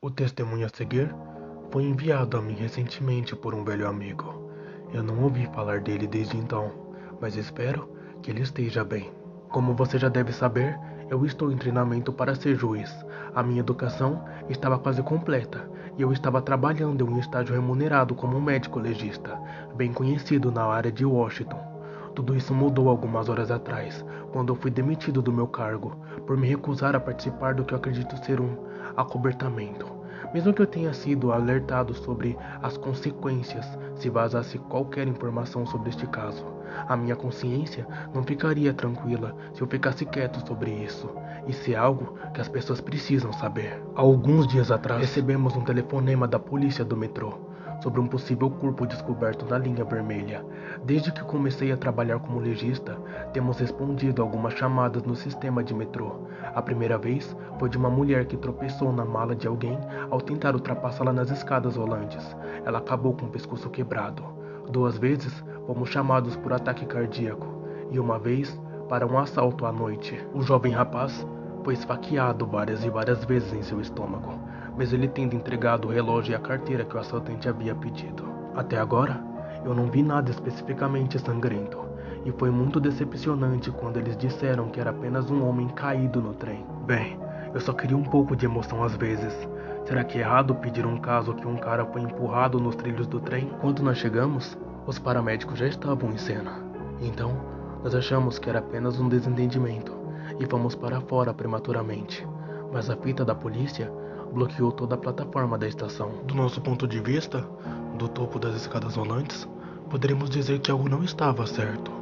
O testemunho a seguir foi enviado a mim recentemente por um velho amigo. Eu não ouvi falar dele desde então, mas espero que ele esteja bem. Como você já deve saber, eu estou em treinamento para ser juiz. A minha educação estava quase completa e eu estava trabalhando em um estágio remunerado como um médico legista, bem conhecido na área de Washington. Tudo isso mudou algumas horas atrás, quando eu fui demitido do meu cargo, por me recusar a participar do que eu acredito ser um acobertamento. Mesmo que eu tenha sido alertado sobre as consequências se vazasse qualquer informação sobre este caso, a minha consciência não ficaria tranquila se eu ficasse quieto sobre isso. Isso é algo que as pessoas precisam saber. Há alguns dias atrás, recebemos um telefonema da polícia do metrô sobre um possível corpo descoberto na linha vermelha. Desde que comecei a trabalhar como legista, temos respondido algumas chamadas no sistema de metrô. A primeira vez foi de uma mulher que tropeçou na mala de alguém ao tentar ultrapassá-la nas escadas rolantes. Ela acabou com o pescoço quebrado. 2 vezes fomos chamados por ataque cardíaco e uma vez para um assalto à noite. O jovem rapaz foi esfaqueado várias e várias vezes em seu estômago, mas ele tendo entregado o relógio e a carteira que o assaltante havia pedido. Até agora, eu não vi nada especificamente sangrento, e foi muito decepcionante quando eles disseram que era apenas um homem caído no trem. Bem, eu só queria um pouco de emoção às vezes. Será que é errado pedir um caso que um cara foi empurrado nos trilhos do trem? Quando nós chegamos, os paramédicos já estavam em cena. Então, nós achamos que era apenas um desentendimento e fomos para fora prematuramente. Mas a fita da polícia bloqueou toda a plataforma da estação. Do nosso ponto de vista, do topo das escadas rolantes, poderíamos dizer que algo não estava certo.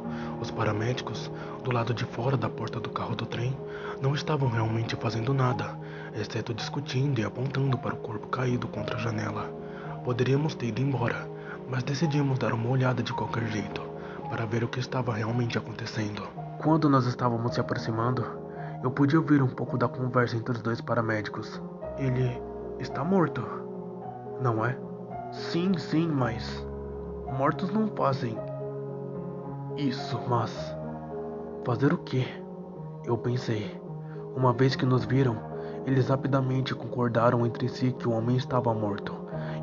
Os paramédicos, do lado de fora da porta do carro do trem, não estavam realmente fazendo nada, exceto discutindo e apontando para o corpo caído contra a janela. Poderíamos ter ido embora, mas decidimos dar uma olhada de qualquer jeito, para ver o que estava realmente acontecendo. Quando nós estávamos se aproximando, eu pude ouvir um pouco da conversa entre os 2 paramédicos. Ele está morto, não é? Sim, mas mortos não fazem isso, mas fazer o quê? Eu pensei. Uma vez que nos viram, eles rapidamente concordaram entre si que o homem estava morto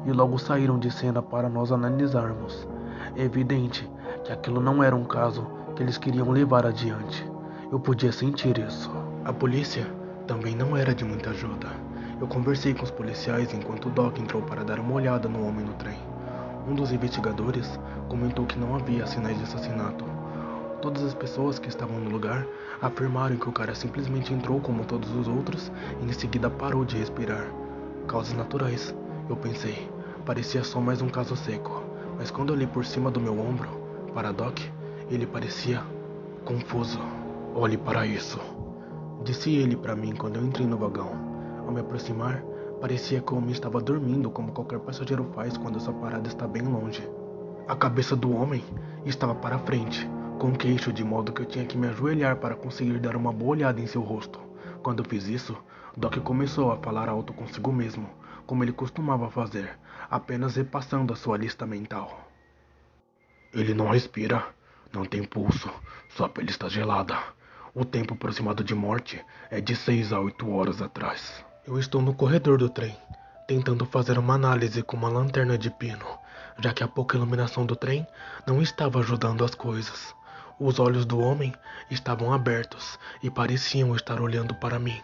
e logo saíram de cena para nós analisarmos. É evidente que aquilo não era um caso que eles queriam levar adiante. Eu podia sentir isso. A polícia também não era de muita ajuda. Eu conversei com os policiais enquanto o Doc entrou para dar uma olhada no homem no trem. Um dos investigadores comentou que não havia sinais de assassinato. Todas as pessoas que estavam no lugar afirmaram que o cara simplesmente entrou como todos os outros e em seguida parou de respirar. Causas naturais, eu pensei. Parecia só mais um caso seco. Mas quando olhei por cima do meu ombro, para Doc, ele parecia confuso. Olhe para isso, disse ele para mim quando eu entrei no vagão. Ao me aproximar, parecia que o homem estava dormindo como qualquer passageiro faz quando sua parada está bem longe. A cabeça do homem estava para frente, com o queixo de modo que eu tinha que me ajoelhar para conseguir dar uma boa olhada em seu rosto. Quando eu fiz isso, Doc começou a falar alto consigo mesmo, como ele costumava fazer, apenas repassando a sua lista mental. Ele não respira, não tem pulso, sua pele está gelada. O tempo aproximado de morte é de 6 a 8 horas atrás. Eu estou no corredor do trem, tentando fazer uma análise com uma lanterna de pino, já que a pouca iluminação do trem não estava ajudando as coisas. Os olhos do homem estavam abertos e pareciam estar olhando para mim.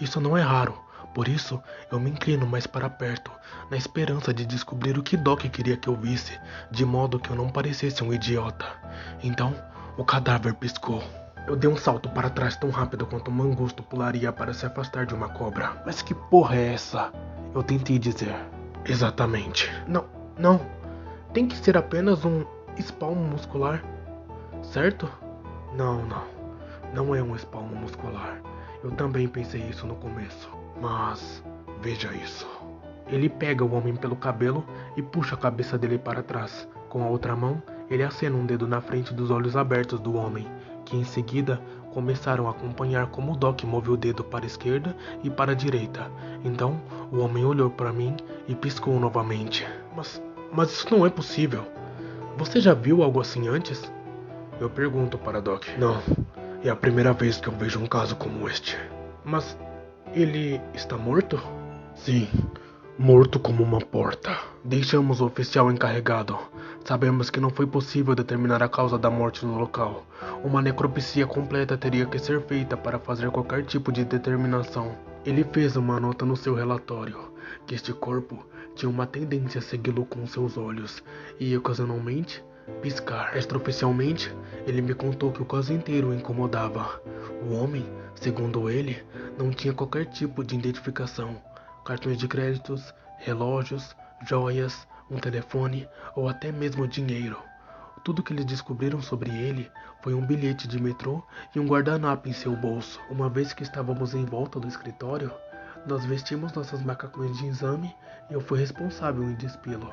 Isso não é raro, por isso eu me inclino mais para perto, na esperança de descobrir o que Doc queria que eu visse, de modo que eu não parecesse um idiota. Então, o cadáver piscou. Eu dei um salto para trás tão rápido quanto um mangusto pularia para se afastar de uma cobra. Mas que porra é essa? Eu tentei dizer. Exatamente. Não. Tem que ser apenas um espasmo muscular, certo? Não. Não é um espasmo muscular. Eu também pensei isso no começo. Mas veja isso. Ele pega o homem pelo cabelo e puxa a cabeça dele para trás. Com a outra mão, ele acena um dedo na frente dos olhos abertos do homem, que em seguida começaram a acompanhar como o Doc move o dedo para a esquerda e para a direita. Então, o homem olhou para mim e piscou novamente. Mas isso não é possível. Você já viu algo assim antes? Eu pergunto para Doc. Não, é a primeira vez que eu vejo um caso como este. Mas ele está morto? Sim, Morto como uma porta. Deixamos o oficial encarregado. Sabemos que não foi possível determinar a causa da morte no local. Uma necropsia completa teria que ser feita para fazer qualquer tipo de determinação. Ele fez uma nota no seu relatório, que este corpo tinha uma tendência a segui-lo com seus olhos e, ocasionalmente, piscar. Extraoficialmente, ele me contou que o caso inteiro o incomodava. O homem, segundo ele, não tinha qualquer tipo de identificação. Cartões de créditos, relógios, joias, um telefone ou até mesmo dinheiro. Tudo que eles descobriram sobre ele foi um bilhete de metrô e um guardanapo em seu bolso. Uma vez que estávamos em volta do escritório, nós vestimos nossos macacões de exame e eu fui responsável em despí-lo.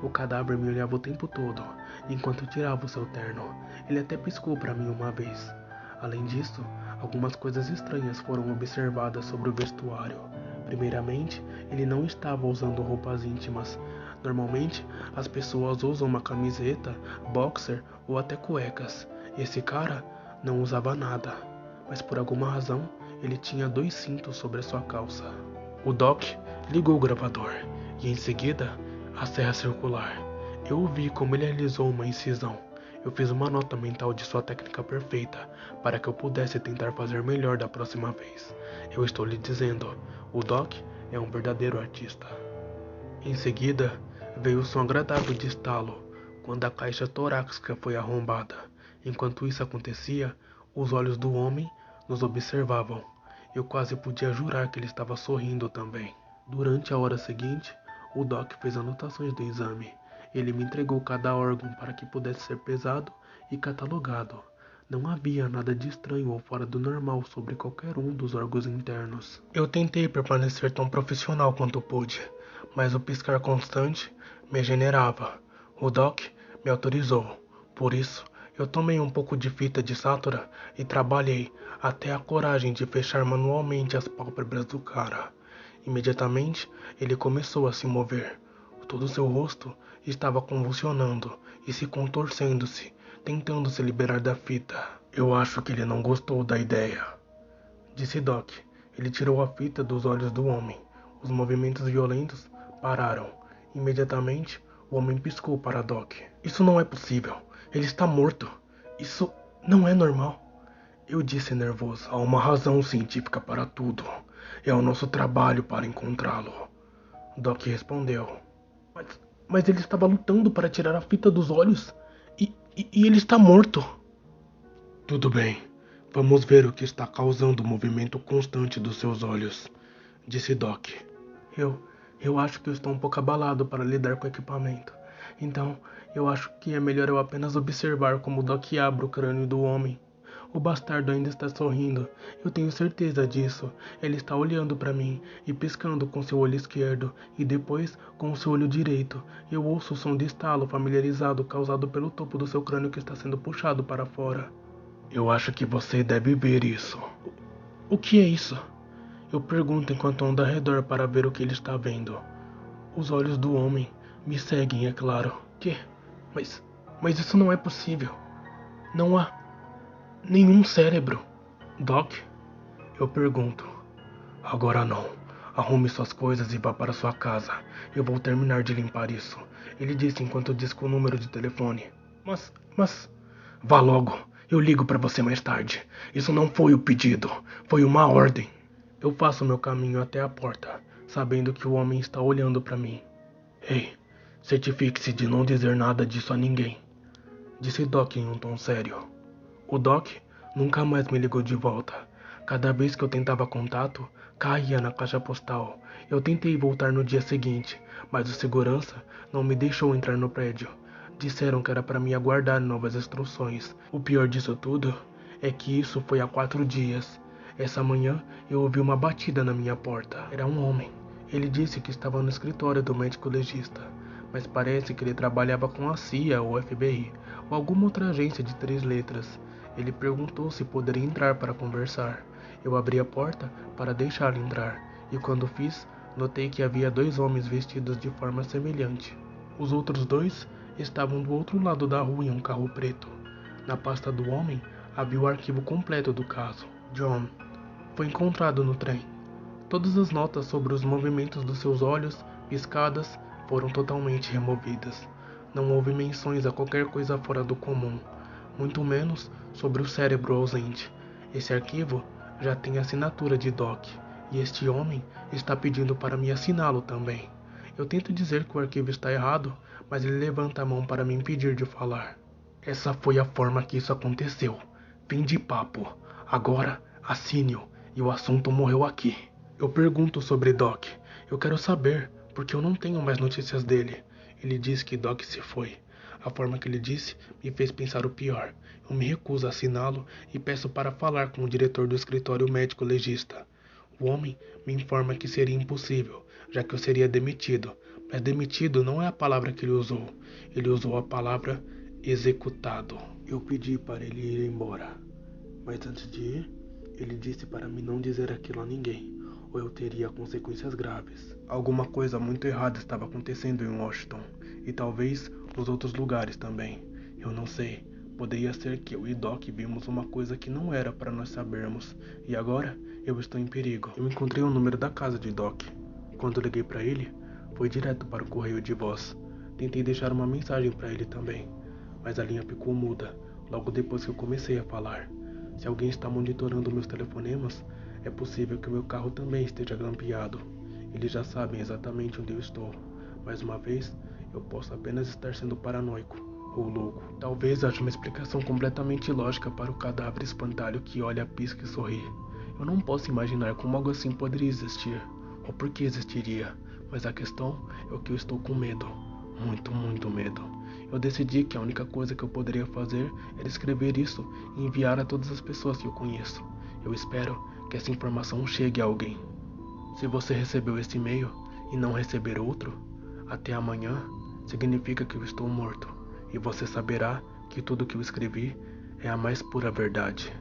O cadáver me olhava o tempo todo, enquanto tirava o seu terno. Ele até piscou para mim uma vez. Além disso, algumas coisas estranhas foram observadas sobre o vestuário. Primeiramente, ele não estava usando roupas íntimas. Normalmente, as pessoas usam uma camiseta, boxer ou até cuecas. Esse cara não usava nada, mas por alguma razão, ele tinha 2 cintos sobre a sua calça. O Doc ligou o gravador e em seguida, a serra circular. Eu ouvi como ele realizou uma incisão. Eu fiz uma nota mental de sua técnica perfeita, para que eu pudesse tentar fazer melhor da próxima vez. Eu estou lhe dizendo, o Doc é um verdadeiro artista. Em seguida, veio o som agradável de estalo, quando a caixa torácica foi arrombada. Enquanto isso acontecia, os olhos do homem nos observavam. Eu quase podia jurar que ele estava sorrindo também. Durante a hora seguinte, o Doc fez anotações do exame. Ele me entregou cada órgão para que pudesse ser pesado e catalogado. Não havia nada de estranho ou fora do normal sobre qualquer um dos órgãos internos. Eu tentei permanecer tão profissional quanto pude, mas o piscar constante me generava. O Doc me autorizou. Por isso, eu tomei um pouco de fita de sátura e trabalhei até a coragem de fechar manualmente as pálpebras do cara. Imediatamente, ele começou a se mover. Todo seu rosto estava convulsionando e se contorcendo-se, tentando se liberar da fita. Eu acho que ele não gostou da ideia, disse Doc. Ele tirou a fita dos olhos do homem. Os movimentos violentos pararam. Imediatamente, o homem piscou para Doc. Isso não é possível. Ele está morto. Isso não é normal. Eu disse nervoso. Há uma razão científica para tudo. É o nosso trabalho para encontrá-lo. Doc respondeu. Mas ele estava lutando para tirar a fita dos olhos. E ele está morto. Tudo bem. Vamos ver o que está causando o movimento constante dos seus olhos, disse Doc. Eu acho que eu estou um pouco abalado para lidar com o equipamento. Então, eu acho que é melhor eu apenas observar como Doc abre o crânio do homem. O bastardo ainda está sorrindo. Eu tenho certeza disso. Ele está olhando para mim e piscando com seu olho esquerdo e depois com o seu olho direito. Eu ouço o som de estalo familiarizado causado pelo topo do seu crânio que está sendo puxado para fora. Eu acho que você deve ver isso. O que é isso? Eu pergunto enquanto ando ao redor para ver o que ele está vendo. Os olhos do homem me seguem, é claro. Que? Mas isso não é possível. Não há nenhum cérebro. Doc? Eu pergunto. Agora não. Arrume suas coisas e vá para sua casa. Eu vou terminar de limpar isso. Ele disse enquanto disco o número de telefone. Mas... Vá logo. Eu ligo para você mais tarde. Isso não foi o pedido. Foi uma ordem. Eu faço meu caminho até a porta, sabendo que o homem está olhando para mim. Ei, certifique-se de não dizer nada disso a ninguém, disse Doc em um tom sério. O Doc nunca mais me ligou de volta. Cada vez que eu tentava contato, caía na caixa postal. Eu tentei voltar no dia seguinte, mas o segurança não me deixou entrar no prédio. Disseram que era para me aguardar novas instruções. O pior disso tudo é que isso foi há 4 dias. Essa manhã eu ouvi uma batida na minha porta. Era um homem. Ele disse que estava no escritório do médico legista, mas parece que ele trabalhava com a CIA ou FBI, ou alguma outra agência de 3 letras. Ele perguntou se poderia entrar para conversar. Eu abri a porta para deixá-lo entrar, e quando fiz, notei que havia 2 homens vestidos de forma semelhante. Os outros 2 estavam do outro lado da rua em um carro preto. Na pasta do homem havia o arquivo completo do caso. John foi encontrado no trem. Todas as notas sobre os movimentos dos seus olhos Piscadas foram totalmente removidas. Não houve menções a qualquer coisa fora do comum, muito menos sobre o cérebro ausente. Esse arquivo já tem assinatura de Doc, e este homem está pedindo para me assiná-lo também. Eu tento dizer que o arquivo está errado, mas ele levanta a mão para me impedir de falar. Essa foi a forma que isso aconteceu. Fim de papo. Agora, assine-o, e o assunto morreu aqui. Eu pergunto sobre Doc. Eu quero saber, porque eu não tenho mais notícias dele. Ele diz que Doc se foi. A forma que ele disse me fez pensar o pior. Eu me recuso a assiná-lo e peço para falar com o diretor do escritório médico legista. O homem me informa que seria impossível, já que eu seria demitido. Mas demitido não é a palavra que ele usou. Ele usou a palavra executado. Eu pedi para ele ir embora. Mas antes de ir, ele disse para mim não dizer aquilo a ninguém, ou eu teria consequências graves. Alguma coisa muito errada estava acontecendo em Washington, e talvez nos outros lugares também. Eu não sei. Poderia ser que eu e Doc vimos uma coisa que não era para nós sabermos, e agora eu estou em perigo. Eu encontrei o número da casa de Doc. Quando liguei para ele, foi direto para o correio de voz. Tentei deixar uma mensagem para ele também, mas a linha ficou muda logo depois que eu comecei a falar. Se alguém está monitorando meus telefonemas, é possível que o meu carro também esteja grampeado. Eles já sabem exatamente onde eu estou. Mais uma vez, eu posso apenas estar sendo paranoico ou louco. Talvez haja uma explicação completamente ilógica para o cadáver espantalho que olha, pisca e sorri. Eu não posso imaginar como algo assim poderia existir, ou por que existiria, mas a questão é que eu estou com medo. Muito, muito medo. Eu decidi que a única coisa que eu poderia fazer era escrever isso e enviar a todas as pessoas que eu conheço. Eu espero que essa informação chegue a alguém. Se você recebeu esse e-mail e não receber outro, até amanhã significa que eu estou morto, e você saberá que tudo que eu escrevi é a mais pura verdade.